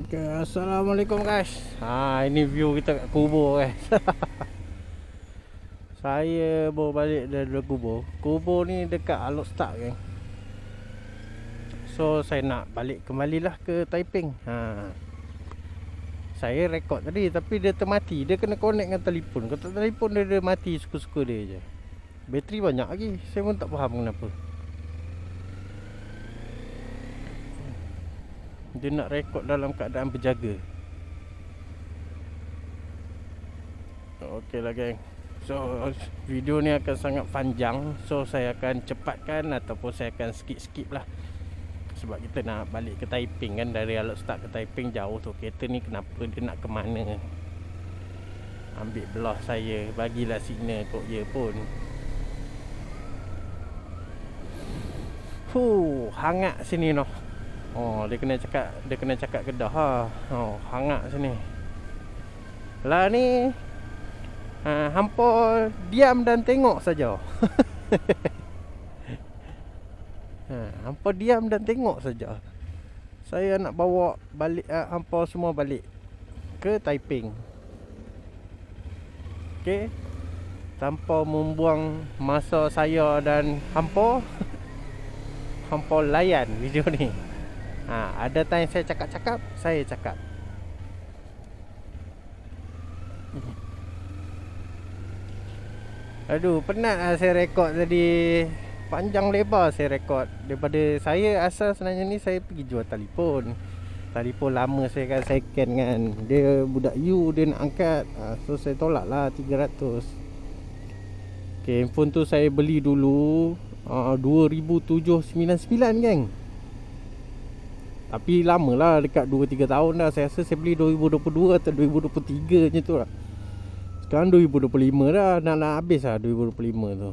Okay, Assalamualaikum guys. Ini view kita kat kubur guys. Saya baru balik dari kubur. Kubur ni dekat Alok Start kan. So saya nak balik kembalilah ke Taiping. Saya rekod tadi tapi dia termati. Dia kena connect dengan telefon. Kalau tak telefon dia mati suka-suka dia je. Bateri banyak lagi. Saya pun tak faham kenapa. Dia nak rekod dalam keadaan berjaga. Okey lah geng. So video ni akan sangat panjang. So saya akan cepatkan ataupun saya akan skip lah. Sebab kita nak balik ke Taiping kan. Dari Alok Start ke Taiping jauh tu. Kereta ni kenapa dia nak ke mana. Ambil belah saya. Bagilah signal kot dia pun. Hangat sini noh. Dia kena cakap Kedah ha. Hangat sini. Lah ni hampa diam dan tengok saja. Hampa diam dan tengok saja. Saya nak bawa balik hampa semua balik ke Taiping. Okey. Tanpa membuang masa saya dan hampa. Hampa layan video ni. Ada time saya cakap-cakap, saya cakap. Aduh, penat lah saya rekod tadi. Panjang lebar saya rekod. Daripada saya asal sebenarnya ni saya pergi jual telefon. Telefon lama saya kan second kan. Dia budak you, dia nak angkat. So saya tolak lah 300. Okay, handphone tu saya beli dulu 2799 geng. Tapi lama lah, dekat 2-3 tahun dah. Saya rasa saya beli 2022 atau 2023 je tu lah. Sekarang 2025 dah. Nak habis lah 2025 tu.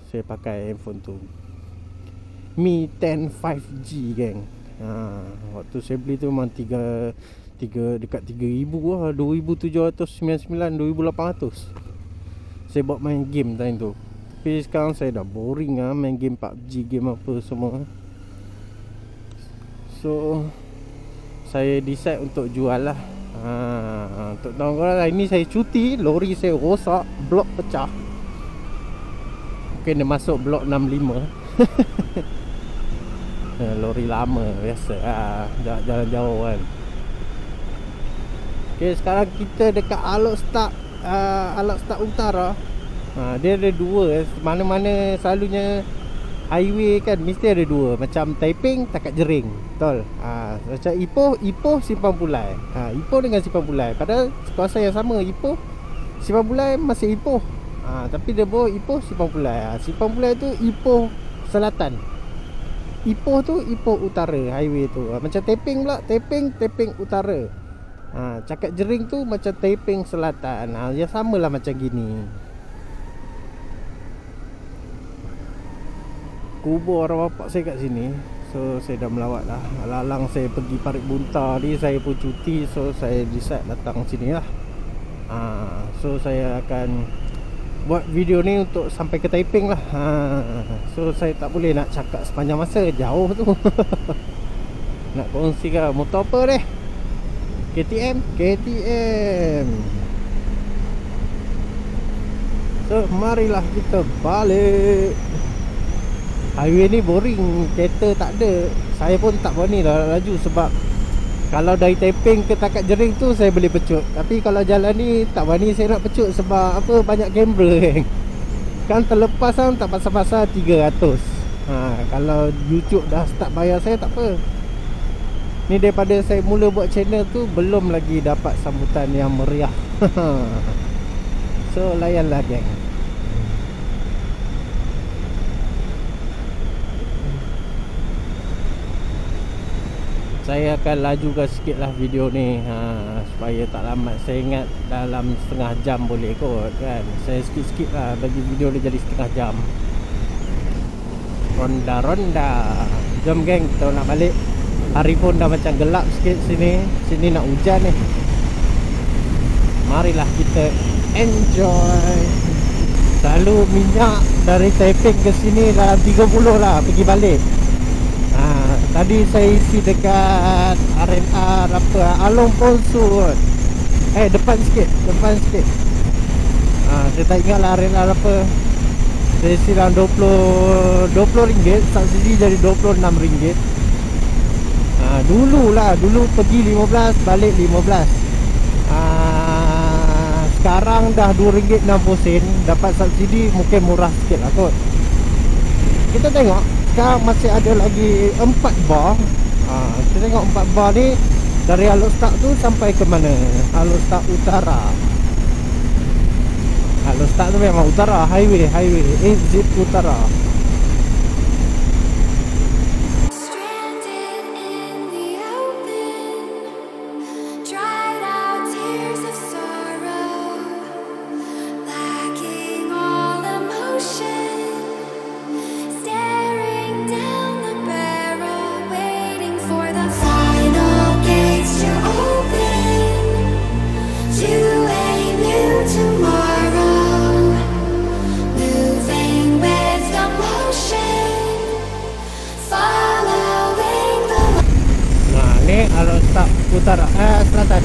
Saya pakai handphone tu Mi 10 5G geng. Waktu saya beli tu memang dekat 3000 lah. 2799, 2800. Saya buat main game time tu. Tapi sekarang saya dah boring lah main game PUBG, game apa semua. So saya decide untuk jual lah. Untuk tahu korang, hari ni saya cuti. Lori saya rosak, blok pecah. Mungkin dia masuk blok 65. Lori lama biasa jalan jauh kan. Okay, sekarang kita dekat Alok Start, Alok Start Utara. Dia ada dua. Mana-mana selalunya highway kan mesti ada dua. Macam Taiping, Takat Jering. Betul. Macam Ipoh, Simpang Pulai. Ipoh dengan Simpang Pulai. Padahal kawasan yang sama. Ipoh, Simpang Pulai masih Ipoh. Tapi dia bawa Ipoh, Simpang Pulai. Simpang Pulai tu Ipoh Selatan. Ipoh tu Ipoh Utara, highway tu. Macam Taiping pula, Taiping Utara. Takat Jering tu macam Taiping Selatan. Ya samalah macam gini. Kubur arwah bapak saya kat sini. So saya dah melawat lah. Lalang saya pergi Parit Bunta ni. Saya pun cuti. So saya decide datang sini lah. So saya akan buat video ni untuk sampai ke Taiping lah. So saya tak boleh nak cakap sepanjang masa. Jauh tu. Nak kongsikan motor apa deh? KTM. So marilah kita balik. Highway ni boring, kereta tak ada. Saya pun tak berani lah laju. Sebab kalau dari Taiping ke Takat Jering tu saya boleh pecut. Tapi kalau jalan ni tak berani saya nak pecut. Sebab apa, banyak kamera kan terlepas kan, tak pasal-pasal 300. Kalau YouTube dah start bayar saya tak apa. Ni daripada saya mula buat channel tu belum lagi dapat sambutan yang meriah. So layanlah geng. Saya akan lajukan sikit lah video ni supaya tak lambat. Saya ingat dalam setengah jam boleh kot kan. Saya sikit-sikit lah bagi video ni jadi setengah jam. Ronda-ronda. Jom geng, kita nak balik. Hari pun dah macam gelap sikit sini. Sini nak hujan ni. Marilah kita enjoy. Selalu minyak dari Taiping ke sini dalam 30 lah pergi balik. Tadi saya isi dekat RNR apa, Along Ponsu. Depan sikit. Saya tak ingat lah RNR apa. Saya isi dalam RM20 subsidi jadi RM26. Dulu pergi 15, balik 15. Sekarang dah RM2.60, dapat subsidi mungkin murah sikit lah kot. Kita tengok sekarang masih ada lagi 4 bar. Kita tengok 4 bar ni dari Alok Start tu sampai ke mana? Alok Start Utara. Alok Start tu memang utara, highway exit utara. Alok Start Utara, selatan.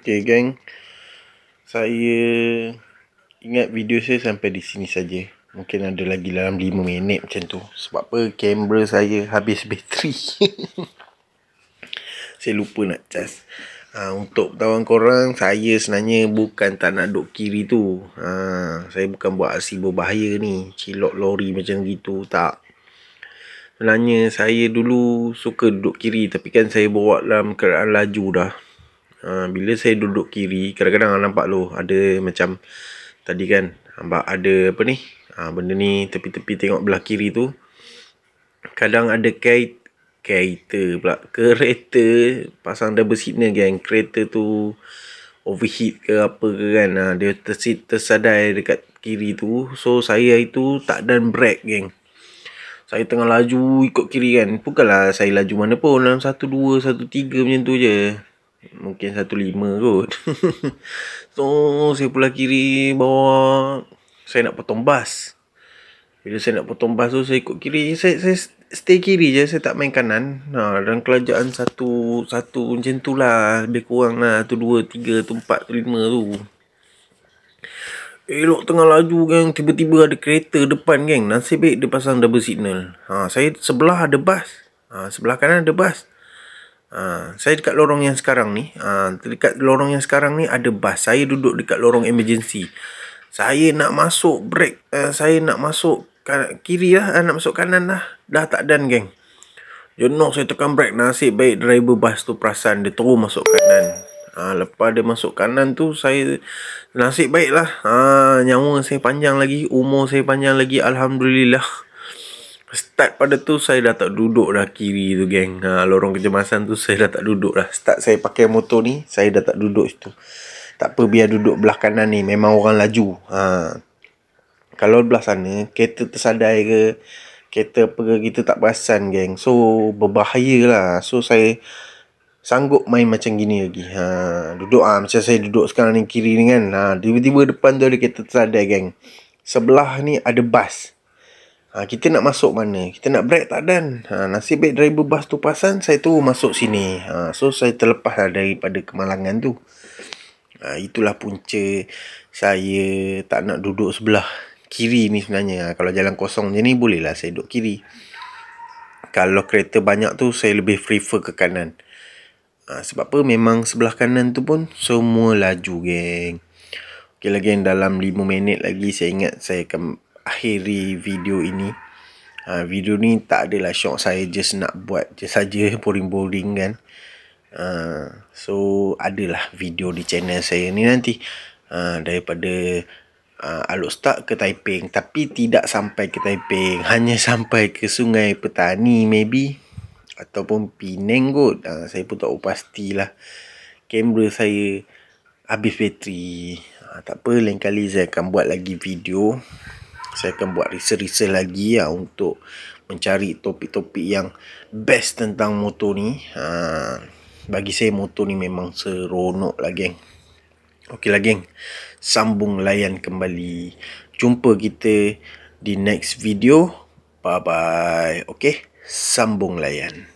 Okay geng, saya ingat video saya sampai di sini saja. Mungkin ada lagi dalam 5 minit macam tu. Sebab apa? Kamera saya habis bateri. Saya lupa nak cas. Untuk pengetahuan korang, saya sebenarnya bukan tak nak duduk kiri tu. Saya bukan buat aksi berbahaya ni, cilok lori macam gitu, tak. Sebenarnya saya dulu suka duduk kiri, tapi kan saya bawa dalam keadaan laju dah. Bila saya duduk kiri, kadang-kadang nampak loh, ada macam tadi kan, nampak ada apa ni, benda ni tepi-tepi tengok belah kiri tu. Kadang ada kereta pasang double signal geng. Kereta tu overheat ke apa ke kan, dia tersadai dekat kiri tu. So saya itu tak dan brake geng. Saya tengah laju ikut kiri kan, bukanlah saya laju mana pun, dalam 12, 13 macam tu je, mungkin 15 kot. So saya pula kiri bawah, saya nak potong bas. Bila saya nak potong bas tu, saya ikut kiri, saya stay kiri je, saya tak main kanan. Dan kelajaan satu macam tu lah, lebih kurang lah, tu 2, 3, tu 4, tu 5 tu. Elok tengah laju geng, tiba-tiba ada kereta depan geng. Nasib baik dia pasang double signal. Saya sebelah ada bas, sebelah kanan ada bas. Saya dekat lorong yang sekarang ni, dekat lorong yang sekarang ni ada bas. Saya duduk dekat lorong emergency. Saya nak masuk break, saya nak masuk kiri lah, nak masuk kanan lah, dah tak dan geng. Jenok saya tekan brake. Nasib baik driver bas tu perasan, dia terus masuk kanan. Lepas dia masuk kanan tu, saya nasib baik lah, nyawa saya panjang lagi, umur saya panjang lagi, Alhamdulillah. Start pada tu saya dah tak duduk dah kiri tu geng. Lorong kecemasan tu saya dah tak duduk dah. Start saya pakai motor ni, saya dah tak duduk situ. Tak apa, biar duduk belah kanan ni, memang orang laju. Kalau belah sana, kereta tersadai ke, kereta apa ke, kita tak perasan geng. So berbahaya lah. So saya sanggup main macam gini lagi. Duduk macam saya duduk sekarang ni kiri ni kan. Tiba-tiba depan tu ada kereta tersadai geng. Sebelah ni ada bas. Kita nak masuk mana? Kita nak brake tak dan. Nasib baik driver bas tu perasan, saya tu masuk sini. So saya terlepas lah daripada kemalangan tu. Itulah punca saya tak nak duduk sebelah kiri ni sebenarnya. Kalau jalan kosong je ni bolehlah saya duduk kiri. Kalau kereta banyak tu saya lebih prefer ke kanan. Sebab apa? Memang sebelah kanan tu pun semua laju geng. Okay lah geng, dalam 5 minit lagi saya ingat saya akan akhiri video ini. Video ni tak adalah syok, saya just nak buat je saja, boring-boring kan. So adalah video di channel saya ni nanti, daripada Alok Start ke Taiping. Tapi tidak sampai ke Taiping, hanya sampai ke Sungai Petani maybe, ataupun Penang kot. Saya pun tak tahu pastilah. Kamera saya habis bateri. Tak apa, lain kali saya akan buat lagi video. Saya akan buat research lagi untuk mencari topik-topik yang best tentang motor ni. Bagi saya motor ni memang seronok lah geng. Okey lah geng, sambung layan kembali. Jumpa kita di next video. Bye bye. Okey, sambung layan.